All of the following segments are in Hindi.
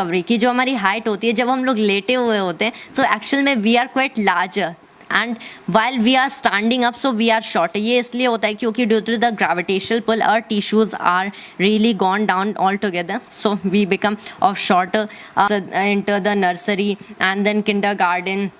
डिस्कवरी की जो हमारी हाइट होती है जब हम लोग लेटे हुए होते हैं, सो एक्चुअल में we are quite larger and while we are standing up so we are short. ये इसलिए होता है क्योंकि due to the gravitational pull our tissues are really gone down all together, so we become of short enter the nursery and then kindergarten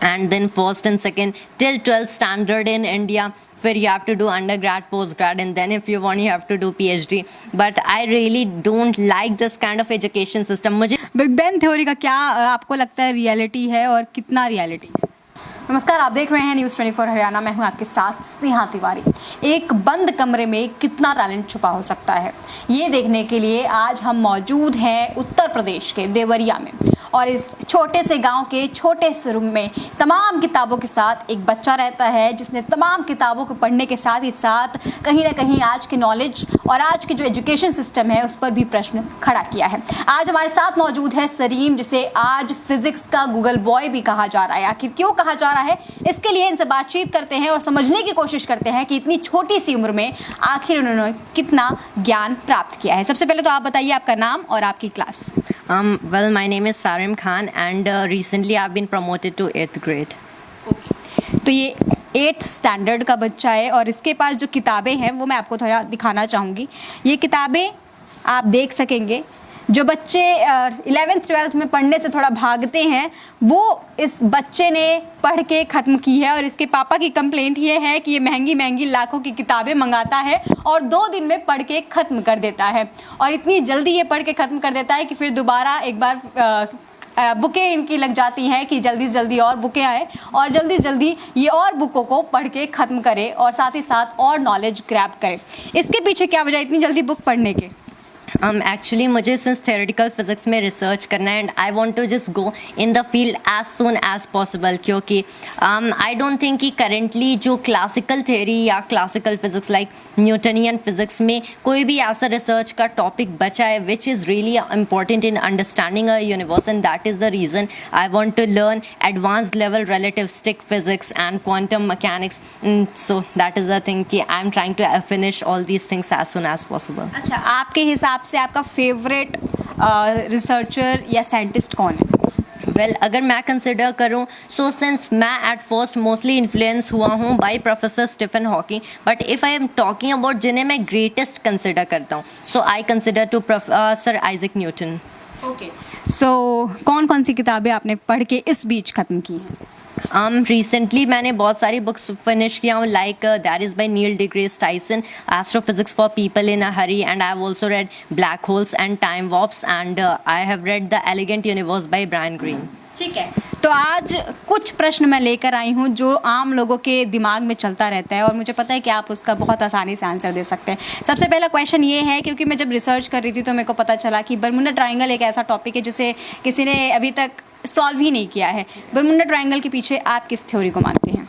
and then first and second till 12th standard in India, where you have to do undergrad, postgrad, and then if you want you have to do PhD. But I really don't like this kind of education system. मुझे बिग बैंग थ्योरी का क्या आपको लगता है रियलिटी है और कितना रियलिटी है? नमस्कार, आप देख रहे हैं न्यूज़ 24 हरियाणा। मैं हूं आपके साथ स्नेहा तिवारी। एक बंद कमरे में कितना टैलेंट छुपा हो सकता है, ये देखने के लिए आज हम मौजूद हैं उत्तर प्रदेश के देवरिया में। और इस छोटे से गांव के छोटे से रूम में तमाम किताबों के साथ एक बच्चा रहता है जिसने तमाम किताबों को पढ़ने के साथ ही साथ कहीं ना कहीं आज की नॉलेज और आज की जो एजुकेशन सिस्टम है उस पर भी प्रश्न खड़ा किया है। आज हमारे साथ मौजूद है सरीम, जिसे आज फिजिक्स का गूगल बॉय भी कहा जा रहा है। आखिर क्यों कहा जा रहा है, इसके लिए इनसे बातचीत करते हैं और समझने की कोशिश करते हैं कि इतनी छोटी सी उम्र में आखिर उन्होंने कितना ज्ञान प्राप्त किया है। सबसे पहले तो आप बताइए आपका नाम और आपकी class. Well, my name is Sarim Khan and recently I've been promoted to 8th grade. तो ये 8th स्टैंडर्ड का बच्चा है और इसके पास जो किताबें हैं वो मैं आपको थोड़ा दिखाना चाहूँगी। ये किताबें आप देख सकेंगे। जो बच्चे 11th 12th में पढ़ने से थोड़ा भागते हैं वो इस बच्चे ने पढ़ के ख़त्म की है। और इसके पापा की कंप्लेंट ये है कि ये महंगी महंगी लाखों की किताबें मंगाता है और 2 दिन में पढ़ के ख़त्म कर देता है। और इतनी जल्दी ये पढ़ के ख़त्म कर देता है कि फिर दोबारा एक बार बुकें इनकी लग जाती हैं कि जल्दी से जल्दी और बुकें आए और जल्दी से जल्दी ये और बुकों को पढ़ के ख़त्म करे और साथ ही साथ और नॉलेज ग्रैब करे। इसके पीछे क्या वजह इतनी जल्दी बुक पढ़ने के? Actually मुझे सिंस theoretical physics में रिसर्च करना है and I want to just go in the field as soon as possible, क्योंकि आई डोंट थिंक कि करेंटली जो क्लासिकल थ्योरी या classical physics like Newtonian physics में कोई भी ऐसा रिसर्च का टॉपिक बचा है which is really important in understanding a universe, and that is the reason I want to learn advanced level relativistic physics and quantum mechanics. So that is the thing कि I am trying to finish all these things as soon as possible. अच्छा, आपके हिसाब से आपका फेवरेट रिसर्चर या साइंटिस्ट कौन है? वेल अगर मैं कंसिडर करूँ सो सिंस मैं एट फर्स्ट मोस्टली इन्फ्लुएंस हुआ हूँ by professor Stephen Hawking, but if I am talking about जिन्हें मैं ग्रेटेस्ट कंसिडर करता हूँ so I consider two sir Isaac Newton. Okay, so कौन कौन सी किताबें आपने पढ़ के इस बीच ख़त्म की हैं? रिसेंटली मैंने बहुत सारी बुक्स फिनिश किया हूँ, like that is by Neil deGrasse Tyson, astrophysics for people in a hurry, and I have also read black holes and time warps, and I have read the elegant universe by Brian Greene. ठीक है, तो आज कुछ प्रश्न मैं लेकर आई हूँ जो आम लोगों के दिमाग में चलता रहता है और मुझे पता है कि आप उसका बहुत आसानी से आंसर दे सकते हैं। सबसे पहला क्वेश्चन ये है, क्योंकि मैं जब रिसर्च कर रही थी तो मेरे को पता चला कि बरमुडा ट्रायंगल एक ऐसा टॉपिक है जिसे किसी ने अभी तक सॉल्व ही नहीं किया है। बरमुडा ट्रायंगल के पीछे आप किस थ्योरी को मानते हैं?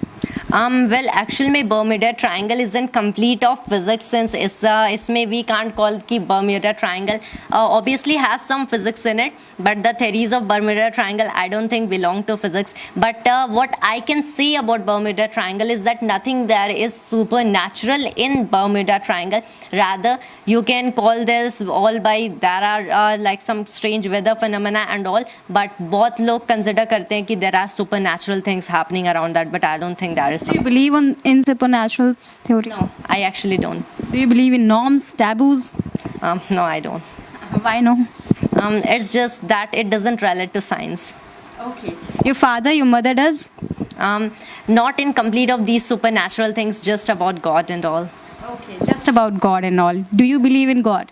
Well, actually, my Bermuda Triangle isn't complete of physics since इसमें we can't call कि Bermuda Triangle obviously has some physics in it, but the theories of Bermuda Triangle I don't think belong to physics. But what I can say about Bermuda Triangle is that nothing there is supernatural in Bermuda Triangle. Rather, you can call this all by there are like some strange weather phenomena and all. But बहुत लोग consider करते हैं कि there are supernatural things happening around that, but I don't think there is. Do you believe in supernatural theory? No, I actually don't. Do you believe in norms, taboos? No, I don't. Why no? It's just that it doesn't relate to science. Okay. Your father, your mother does? Not in complete of these supernatural things, just about God and all. Okay, just about God and all. Do you believe in God?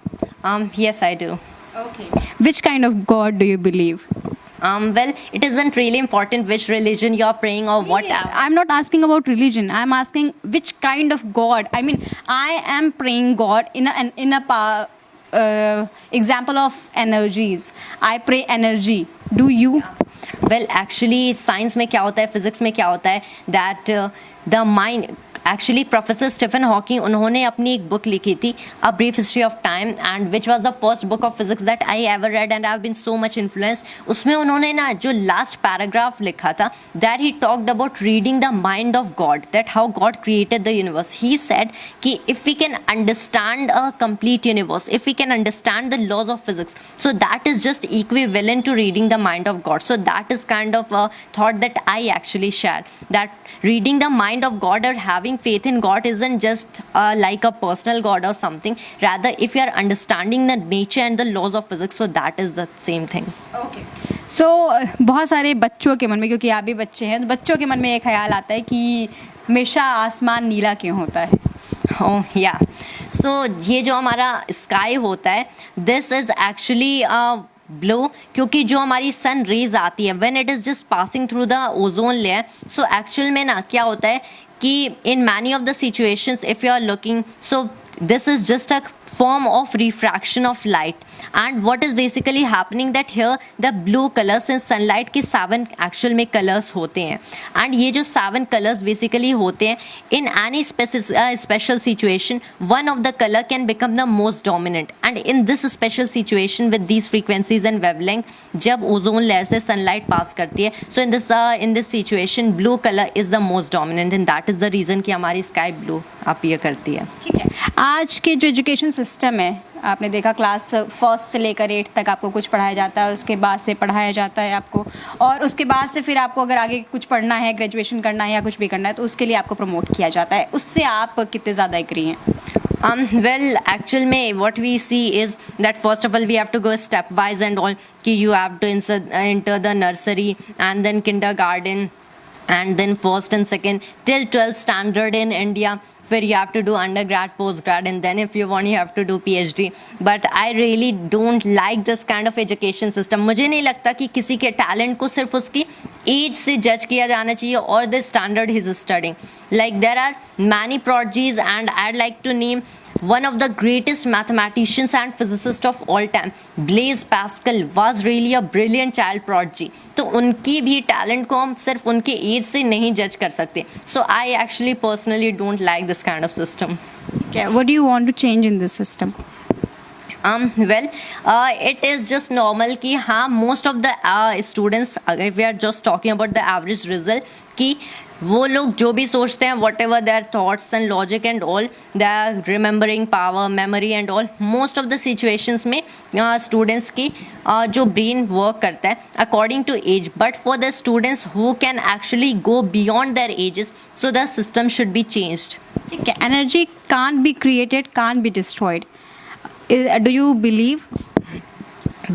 Yes, I do. Okay. Which kind of God do you believe? Well, it isn't really important which religion you're praying or whatever. I'm not asking about religion. I'm asking which kind of God. I mean, I am praying God in a example of energies. I pray energy. Do you? Well, actually, science में क्या होता है, physics में क्या होता है, that the mind actually professor Stephen Hawking, उन्होंने अपनी एक बुक लिखी थी a brief history of time, and which was the first book of physics that I ever read and I have been so much influenced. उसमें उन्होंने ना जो लास्ट पैराग्राफ लिखा था, that he talked about reading the mind of God, that how God created the universe. He said कि if we can understand a complete universe, if we can understand the laws of physics, so that is just equivalent to reading the mind of God. So that is kind of a thought that I actually share, that reading the mind of God or having faith in God isn't just like a personal God or something. Rather, if you are understanding the nature and the laws of physics, so that is the same thing. Okay so बहुत सारे बच्चों के मन में, क्योंकि आप भी बच्चे हैं, तो बच्चों के मन में एक ख्याल आता है कि हमेशा आसमान नीला क्यों होता है. Oh yeah. So ये जो हमारा स्काई होता है, दिस इज एक्चुअली ब्लू, क्योंकि जो हमारी सन रेज आती है when it is just passing through the ozone layer. So actual में ना क्या होता है कि in many of the situations if you are looking, so this is just a form of refraction of light, and what is basically happening that here the blue colors in sunlight के 7 actual में colors होते हैं, and ये जो 7 colors basically होते हैं in any special situation, one of the color can become the most dominant, and in this special situation with these frequencies and wavelength, जब ओजोन लेयर से sunlight pass करती है, so in this situation blue color is the most dominant, and that is the reason कि हमारी sky blue appear करती है. ठीक है, आज के जो एजुकेशन सिस्टम है, आपने देखा क्लास 1 से लेकर 8 तक आपको कुछ पढ़ाया जाता है, उसके बाद से पढ़ाया जाता है आपको, और उसके बाद से फिर आपको अगर आगे कुछ पढ़ना है, ग्रेजुएशन करना है या कुछ भी करना है, तो उसके लिए आपको प्रमोट किया जाता है. उससे आप कितने ज़्यादा एग्री हैं? Well, actual में what we see is that first of all we have to go stepwise and all, कि you have to enter the nursery and then kindergarten and then first and second till 12th standard in India. फिर you have to do undergrad, postgrad, and then if you want you have to do PhD. But I really don't like this kind of education system. मुझे नहीं लगता कि किसी के टैलेंट को सिर्फ उसकी एज से जज किया जाना चाहिए और the standard he is studying. Like there are many prodigies, and I'd like to name one of the greatest mathematicians and physicists of all time, Blaise Pascal, was really a brilliant child prodigy. तो उनकी भी टैलेंट को हम सिर्फ उनके एज से नहीं जज कर सकते. So I actually personally don't like this kind of system. Okay, what do you want to change in this system? It is just normal कि हाँ most of the students, if we are just talking about the average result, कि वो लोग जो भी सोचते हैं whatever their thoughts and logic and all, they are remembering power, memory and all, most of the situations में स्टूडेंट्स की जो ब्रेन वर्क करता है according to age. But for the students who can actually go beyond their ages, so the system should be changed. ठीक है, energy can't be created, can't be destroyed. Do you believe?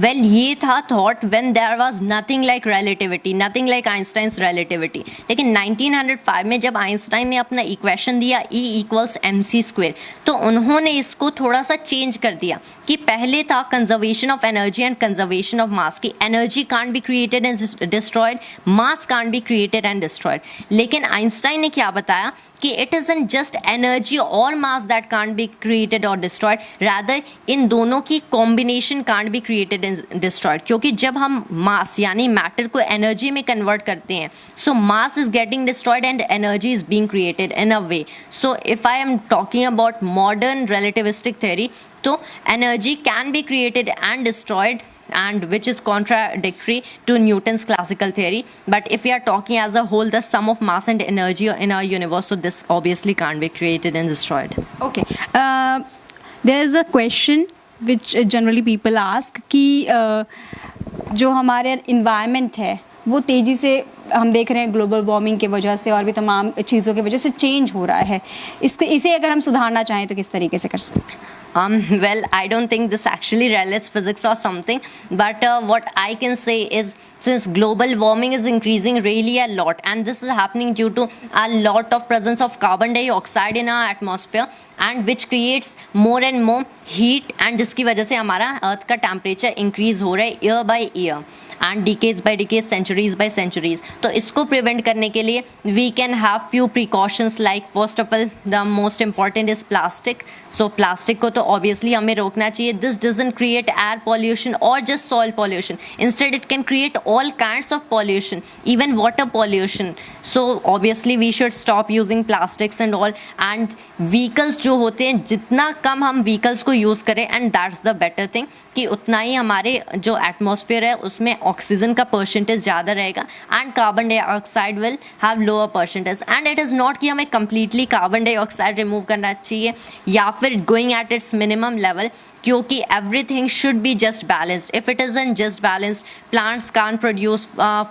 Well, ये था thought when there was nothing like relativity, nothing like Einstein's relativity. लेकिन 1905 में जब आइंस्टाइन ने अपना इक्वेशन दिया E = mc², तो उन्होंने इसको थोड़ा सा चेंज कर दिया कि पहले था conservation of energy and conservation of mass, की energy can't be created and destroyed, mass can't be created and destroyed. लेकिन आइंस्टाइन ने क्या बताया कि इट इज़न्ट जस्ट एनर्जी और mass that can't be created और डिस्ट्रॉयड, रादर इन दोनों की combination can't be created and destroyed. क्योंकि जब हम मास यानी मैटर को एनर्जी में कन्वर्ट करते हैं, so mass is getting destroyed and energy is being created in a way. So if I am talking about modern relativistic theory, तो energy can be created and destroyed, and which is contradictory to Newton's classical theory. But if we are talking as a whole, the sum of mass and energy in our universe, so this obviously can't be created and destroyed. Okay, there is a question which generally people ask कि जो हमारे environment है वो तेज़ी से हम देख रहे हैं ग्लोबल वार्मिंग की वजह से और भी तमाम चीज़ों की वजह से चेंज हो रहा है. इसे अगर हम सुधारना चाहें तो किस तरीके से कर सकते हैं? Well, I don't think this actually relates physics or something, but what I can say is, since global warming is increasing really a lot, and this is happening due to a lot of presence of carbon dioxide in our atmosphere, and which creates more and more heat, and जिसकी वजह से हमारा अर्थ का टेम्परेचर इंक्रीज हो रहा है year by year. and decades by decades, centuries by centuries. तो इसको prevent करने के लिए we can have few precautions, like first of all the most important is plastic. So plastic को तो obviously हमें रोकना चाहिए. This doesn't create air pollution or just soil pollution. Instead it can create all kinds of pollution, even water pollution. So obviously we should stop using plastics and all. And vehicles जो होते हैं, जितना कम हम vehicles को यूज़ करें, and that's the better thing, कि उतना ही हमारे जो एटमॉस्फेयर है उसमें ऑक्सीजन का परसेंटेज ज़्यादा रहेगा and carbon dioxide will have lower percentage. And it is not कि हमें कम्प्लीटली कार्बन डाइऑक्साइड रिमूव करना चाहिए या फिर going at its minimum level, क्योंकि everything should be just balanced. If it isn't just balanced, plants can't produce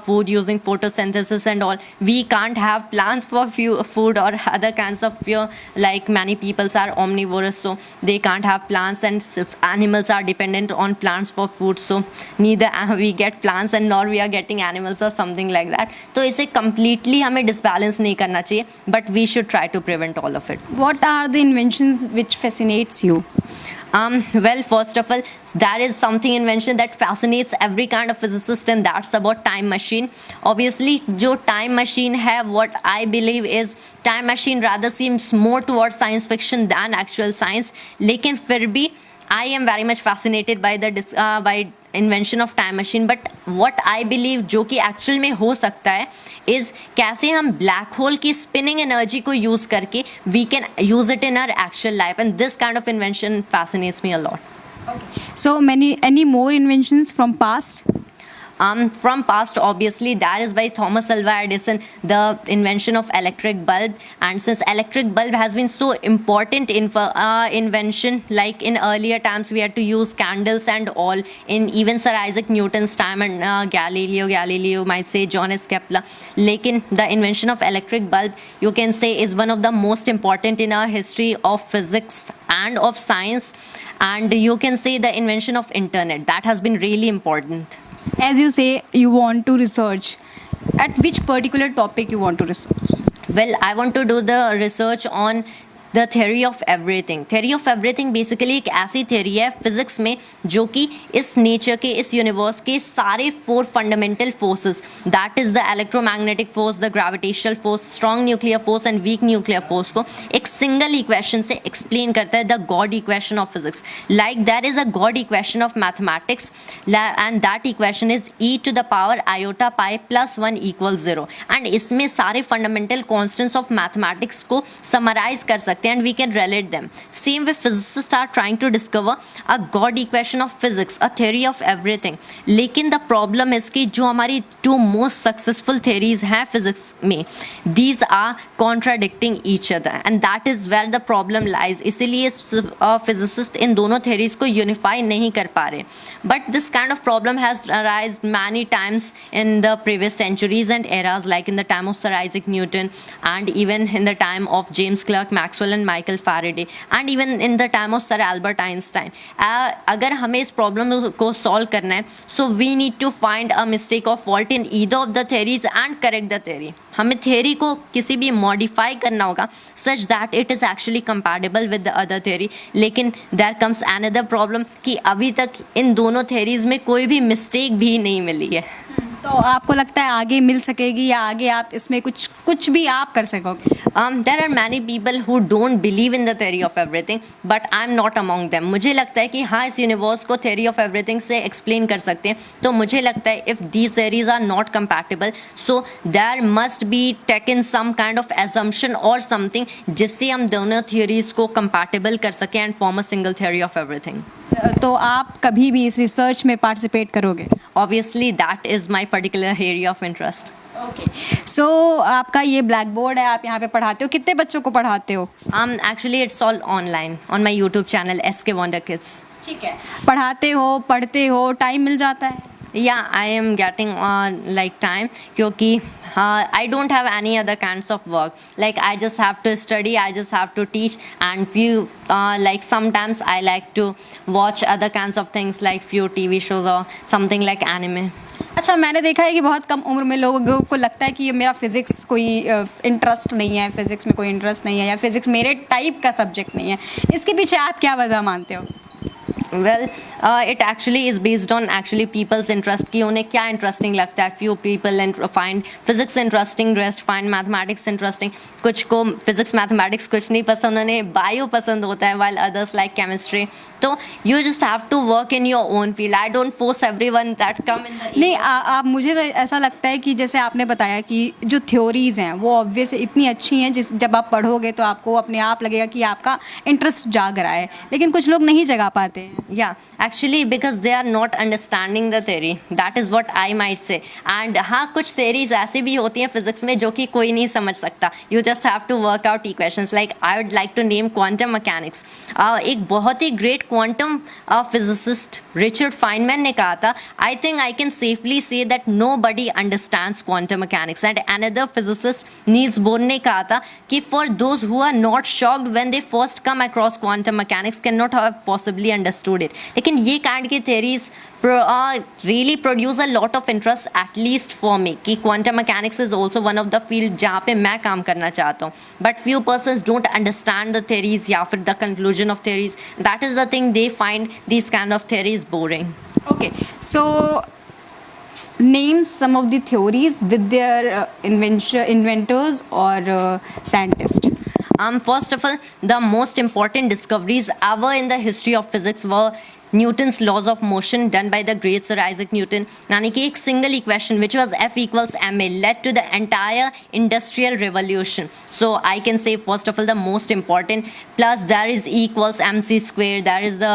food using photosynthesis and all. We can't have plants for food or other kinds of fuel, like many people are omnivorous, so they can't have plants, and animals are dependent on plants for food, so neither we get plants and nor we are getting animals or something like that. तो इसे completely हमें disbalance नहीं करना चाहिए, but we should try to prevent all of it. What are the inventions which fascinates you? Well, first of all, there is something invention that fascinates every kind of physicist, and that's about time machine. Obviously, जो time machine है, what I believe is time machine rather seems more towards science fiction than actual science. लेकिन फिर भी I am very much fascinated by by invention of time machine. But what I believe जो कि actual में हो सकता है is कैसे हम black hole की spinning energy को use करके we can use it in our actual life, and this kind of invention fascinates me a lot. Okay. So any more inventions from past? From past, obviously, that is by Thomas Alva Edison, the invention of electric bulb. And since electric bulb has been so important invention, like in earlier times we had to use candles and all, in even Sir Isaac Newton's time, and Galileo might say, Johannes Kepler. Lekin the invention of electric bulb, you can say, is one of the most important in our history of physics and of science. And you can say the invention of internet, that has been really important. As you say, you want to research. At which particular topic you want to research? Well, I want to do the research on the theory of everything. Theory of everything basically एक ऐसी theory है physics में जो कि इस nature के, इस universe के सारे 4 fundamental forces, that is the electromagnetic force, the gravitational force, strong nuclear force and weak nuclear force को एक single equation से explain करता है, the God equation of physics. Like there is a God equation of mathematics, and that equation is e to the power iota pi plus 1 equals 0. And इसमें सारे fundamental constants of mathematics को summarize कर सकते हैं, and we can relate them. Same way physicists are trying to discover a God equation of physics, a theory of everything. लेकिन the problem is कि जो हमारी 2 most successful theories हैं physics में, these are contradicting each other, and that is where the problem lies. इसीलिए physicists इन दोनों theories को unify नहीं कर पा रहे. But this kind of problem has arisen many times in the previous centuries and eras, like in the time of Sir Isaac Newton, and even in the time of James Clerk Maxwell and Michael Faraday, and even in the time of Sir Albert Einstein. अगर हमें इस problem को solve करना है, so we need to find a mistake or fault in either of the theories and correct the theory. हमें theory को किसी भी modify करना होगा such that it is actually compatible with the other theory. लेकिन there comes another problem कि अभी तक इन दोनों theories में कोई भी mistake भी नहीं मिली है. तो आपको लगता है आगे मिल सकेगी या आगे आप इसमें कुछ भी आप कर सकोगे? There are many people who don't believe in the theory of everything, but I'm not among them. मुझे लगता है कि हाँ, इस यूनिवर्स को theory of everything से explain कर सकते हैं. तो मुझे लगता है if these theories are not compatible, so there must be taken some kind of assumption or something जिससे हम दोनों theories को compatible कर सकें and form a single theory of everything. तो आप कभी भी इस रिसर्च में पार्टिसिपेट करोगे? Obviously, that is my particular area of interest. Okay, so आपका ये ब्लैक बोर्ड है, आप यहाँ पे पढ़ाते हो, कितने बच्चों को पढ़ाते हो? Actually, it's all online on my YouTube channel SK Wonder Kids. ठीक है, पढ़ाते हो, पढ़ते हो, टाइम मिल जाता है? Yeah, I am getting like time क्योंकि I don't have any other kinds of work. Like I just have to study, I just have to teach, and few like sometimes I like to watch other kinds of things like few TV shows or something like anime. अच्छा, मैंने देखा है कि बहुत कम उम्र में लोगों को लगता है कि ये मेरा फिज़िक्स कोई इंटरेस्ट नहीं है, फिज़िक्स में कोई इंटरेस्ट नहीं है, या फिज़िक्स मेरे टाइप का सब्जेक्ट नहीं है. इसके पीछे आप क्या वजह मानते हो? Well, it actually is based on actually people's interest कि उन्हें क्या interesting लगता है. Few people find physics interesting, rest find mathematics interesting. कुछ को physics mathematics कुछ नहीं पसंद, उन्हें bio पसंद होता है, while others like chemistry. तो you just have to work in your own field. I don't force everyone that come in the. नहीं आप मुझे तो ऐसा लगता है कि जैसे आपने बताया कि जो थ्योरीज हैं वो ऑब्वियस इतनी अच्छी हैं जब आप पढ़ोगे तो आपको अपने आप लगेगा कि आपका इंटरेस्ट जाग रहा है, लेकिन कुछ लोग नहीं जगा पाते हैं. Yeah, actually because they are not understanding the theory. That is what I might say. And हाँ कुछ theories ऐसी भी होती हैं physics में जो कि कोई नहीं समझ सकता. You just have to work out equations. Like I would like to name quantum mechanics. एक बहुत ही great quantum physicist Richard Feynman ने कहा था, I think I can safely say that nobody understands quantum mechanics. And another physicist Niels Bohr ने कहा था कि for those who are not shocked when they first come across quantum mechanics cannot have possibly understood it. लेकिन ये kind की theories really produce a lot of interest, at least for me, कि quantum mechanics is also one of the field जहाँ पे मैं काम करना चाहता हूँ. But few persons don't understand the theories या फिर the conclusion of theories. That is the thing, they find these kind of theories boring. Okay, so name some of the theories with their inventors or scientists. First of all, the most important discoveries ever in the history of physics were Newton's laws of motion done by the great Sir Isaac Newton. यानी कि एक single equation which was F equals ma led to the entire industrial revolution. So I can say first of all the most important. Plus there is E equals mc square. There is the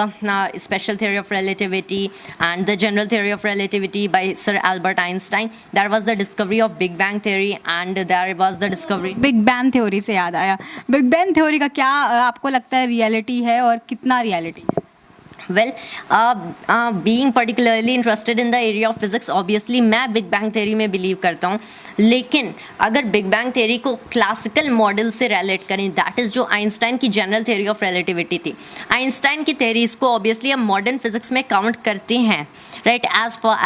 special theory of relativity and the general theory of relativity by Sir Albert Einstein. There was the discovery of Big Bang theory and there was the discovery. Big bang theory से याद आया, बिग बैंग थ्योरी का क्या आपको लगता है रियलिटी है और कितना रियलिटी है? Well, being particularly interested in the area of physics, obviously मैं बिग बैंग थ्योरी में बिलीव करता हूँ. लेकिन अगर बिग बैंग थ्योरी को क्लासिकल मॉडल से रिलेट करें, दैट इज़ जो आइंस्टाइन की जनरल थ्योरी ऑफ रिलेटिविटी थी. आइंस्टाइन की थ्योरीज को ऑब्वियसली हम मॉडर्न फिजिक्स में काउंट करते हैं, right,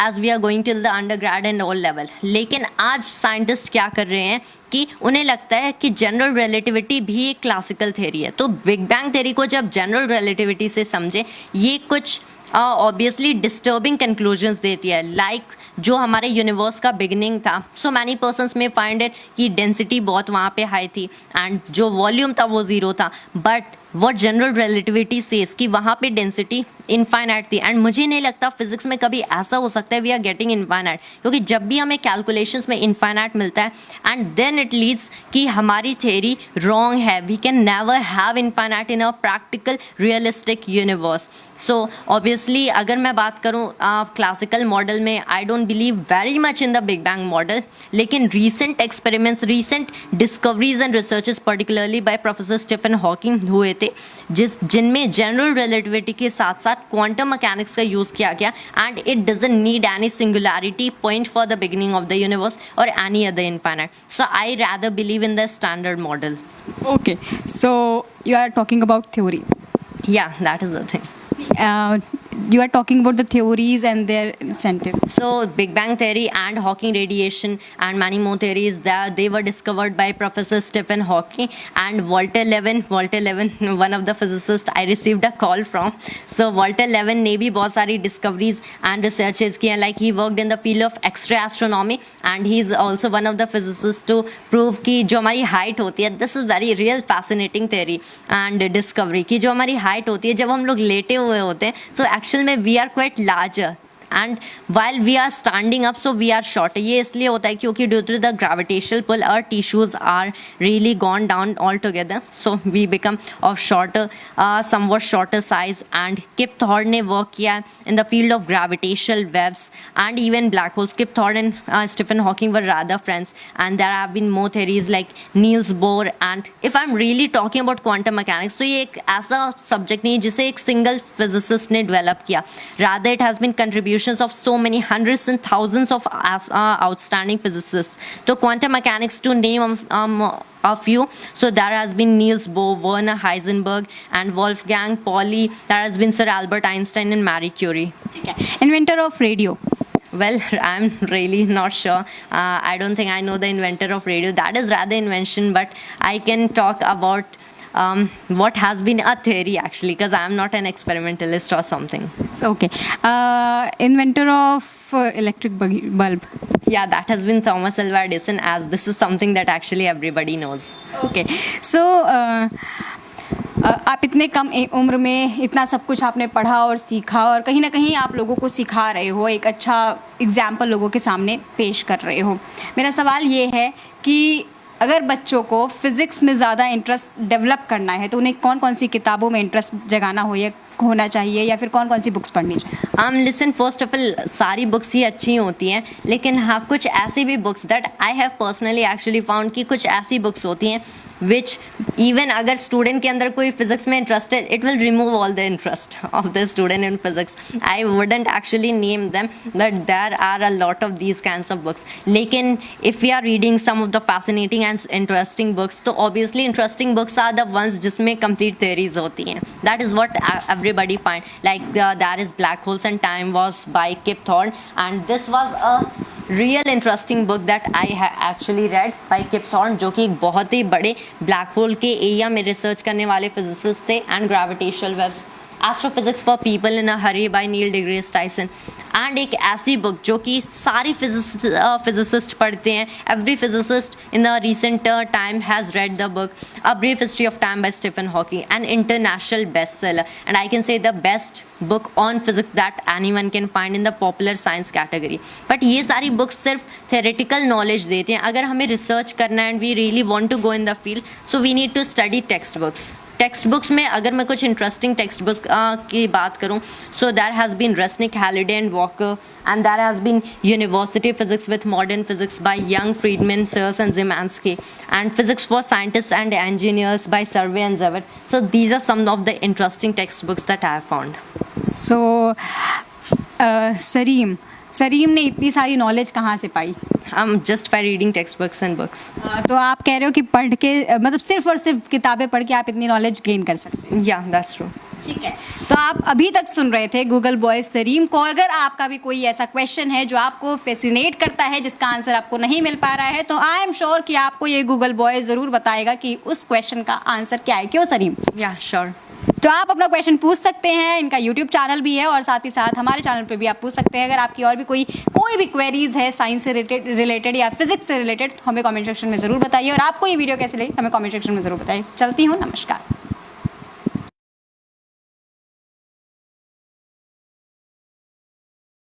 as we are going till the undergrad and all level. लेकिन आज साइंटिस्ट क्या कर रहे हैं कि उन्हें लगता है कि जनरल रिलेटिविटी भी एक क्लासिकल थ्योरी है. तो बिग बैंग थ्योरी को जब जनरल रिलेटिविटी से समझे, ये कुछ ऑब्वियसली डिस्टर्बिंग कंक्लूजन्स देती है. लाइक जो हमारे यूनिवर्स का बिगिनिंग था, सो मैनी पर्सन्स में फाइंड इट कि डेंसिटी बहुत वहाँ पे हाई थी एंड जो वॉल्यूम था वो ज़ीरो था. But what general relativity says कि वहाँ पे डेंसिटी इनफाइनाइट थी. एंड मुझे नहीं लगता फिजिक्स में कभी ऐसा हो सकता है वी आर गेटिंग इनफाइनाइट, क्योंकि जब भी हमें कैलकुलेशंस में इनफाइनाइट मिलता है एंड देन इट लीड्स कि हमारी थ्योरी रॉन्ग है. We can never have infinite in a practical realistic universe. So obviously अगर मैं बात करूँ क्लासिकल मॉडल में, I don't believe very much in the big bang model. लेकिन recent experiments, recent discoveries and researches particularly by professor Stephen Hawking हुए थे जिनमें जनरल रिलेटिविटी के साथ साथ क्वांटम मैकेनिक्स का यूज किया गया. And it doesn't need any singularity point for the beginning of the universe और any other infinite. So I rather believe in the standard model. Okay, so you are talking about theories. Yeah, that is the thing. You are talking about the theories and their incentives. So Big Bang theory and Hawking radiation and many more theories that they were discovered by Professor Stephen Hawking and Walter Levin, one of the physicists I received a call from. So Walter Levin ने भी बहुत सारी discoveries and researches किए. Like he worked in the field of X-ray astronomy and he is also one of the physicists to prove कि जो हमारी height होती है, this is very real fascinating theory and discovery कि जो हमारी height होती है जब हम लोग लेटे हुए होते हैं, so actually में we are quite larger and while we are standing up so we are short. ये इसलिए होता है क्योंकि due to the gravitational pull our tissues are really gone down all together, so we become of shorter somewhat shorter size. And Kip Thorne ने वर्क किया in the field of gravitational waves and even black holes. Kip Thorne and Stephen Hawking were rather friends and there have been more theories like Niels Bohr. And if I am really talking about quantum mechanics, तो ये एक ऐसा सब्जेक्ट नहीं जिसे एक सिंगल फिजिसिस्ट ने डेवलप किया. Rather it has been contribution of so many hundreds and thousands of outstanding physicists. So quantum mechanics, to name a few, so there has been Niels Bohr, Werner Heisenberg and Wolfgang Pauli. There has been Sir Albert Einstein and Marie Curie. Inventor of radio. Well, I'm really not sure. I don't think I know the inventor of radio. That is rather invention, but I can talk about what has been a theory actually, because I am not an experimentalist or something. Okay. Inventor of electric bulb. Yeah, that has been Thomas Alva Edison, as this is something that actually everybody knows. Okay so आप इतने कम उम्र में इतना सब कुछ आपने पढ़ा और सीखा और कहीं ना कहीं आप लोगों को सिखा रहे हो, एक अच्छा एग्जाम्पल लोगों के सामने पेश कर रहे हो। मेरा सवाल ये है कि अगर बच्चों को फिज़िक्स में ज़्यादा इंटरेस्ट डेवलप करना है तो उन्हें कौन कौन सी किताबों में इंटरेस्ट जगाना होना चाहिए या फिर कौन कौन सी बुक्स पढ़नी चाहिए? लिसन, फर्स्ट ऑफ ऑल सारी बुक्स ही अच्छी होती हैं, लेकिन हाँ कुछ ऐसी भी books that I have personally actually found कि कुछ ऐसी बुक्स होती हैं विच इवन अगर स्टूडेंट के अंदर कोई फिजिक्स में इंटरेस्ट है, it will remove all the interest of the student in physics. I wouldn't actually name them, but there are a lot of these kinds of books. लेकिन if you are reading some of the fascinating and interesting books, तो obviously interesting books are the ones जिसमें कंप्लीट थ्योरीज होती हैं। That is what everybody find, like there is Black Holes and Time was by Kip Thorne, and this was a real interesting book that I actually read by Kip Thorne, जो कि एक बहुत ही बड़े ब्लैक होल के एरिया में रिसर्च करने वाले फिजिसिस्ट थे, and gravitational waves, astrophysics for people in a hurry by Neil deGrasse Tyson. And एक ऐसी बुक जो कि सारी फिजिसिस्ट पढ़ते हैं, every physicist in the recent time has read the book, a brief history of time by Stephen Hawking, an international best seller, and I can say the best book on physics that anyone can find in the popular science category. But ये सारी बुक्स सिर्फ थेरेटिकल नॉलेज देते हैं। अगर हमें रिसर्च करना है and we really want to go in the field, so we need to study text books. Text books में अगर मैं कुछ इंटरेस्टिंग टेक्स्ट बुक्स की बात करूं, so there has been Resnick, Halliday and Walker, and there has been university physics with modern physics by Young, Freedman, Sears and Zemansky, and physics for scientists and engineers by Serway and Jewett. So these are some of the interesting text books that I have found. सो सरीम ने इतनी सारी नॉलेज कहाँ से पाई? Just by reading text books and books. तो आप कह रहे हो कि पढ़ के मतलब सिर्फ और सिर्फ किताबें पढ़ के आप इतनी नॉलेज गेन कर सकते हैं? या दैट्स ट्रू। ठीक है, तो आप अभी तक सुन रहे थे गूगल बॉय सरीम को। अगर आपका भी कोई ऐसा क्वेश्चन है जो आपको फैसिनेट करता है, जिसका आंसर आपको नहीं मिल पा रहा है, तो आई एम श्योर कि आपको ये गूगल बॉय ज़रूर बताएगा कि उस क्वेश्चन का आंसर क्या है। क्यों सरीम? या श्योर। तो आप अपना क्वेश्चन पूछ सकते हैं, इनका यूट्यूब चैनल भी है और साथ ही साथ हमारे चैनल पे भी आप पूछ सकते हैं। अगर आपकी और भी कोई भी क्वेरीज है साइंस से रिलेटेड या फिजिक्स से रिलेटेड, तो हमें कमेंट सेक्शन में ज़रूर बताइए, और आपको ये वीडियो कैसे लगी हमें कमेंट सेक्शन में ज़रूर बताइए। चलती हूँ, नमस्कार।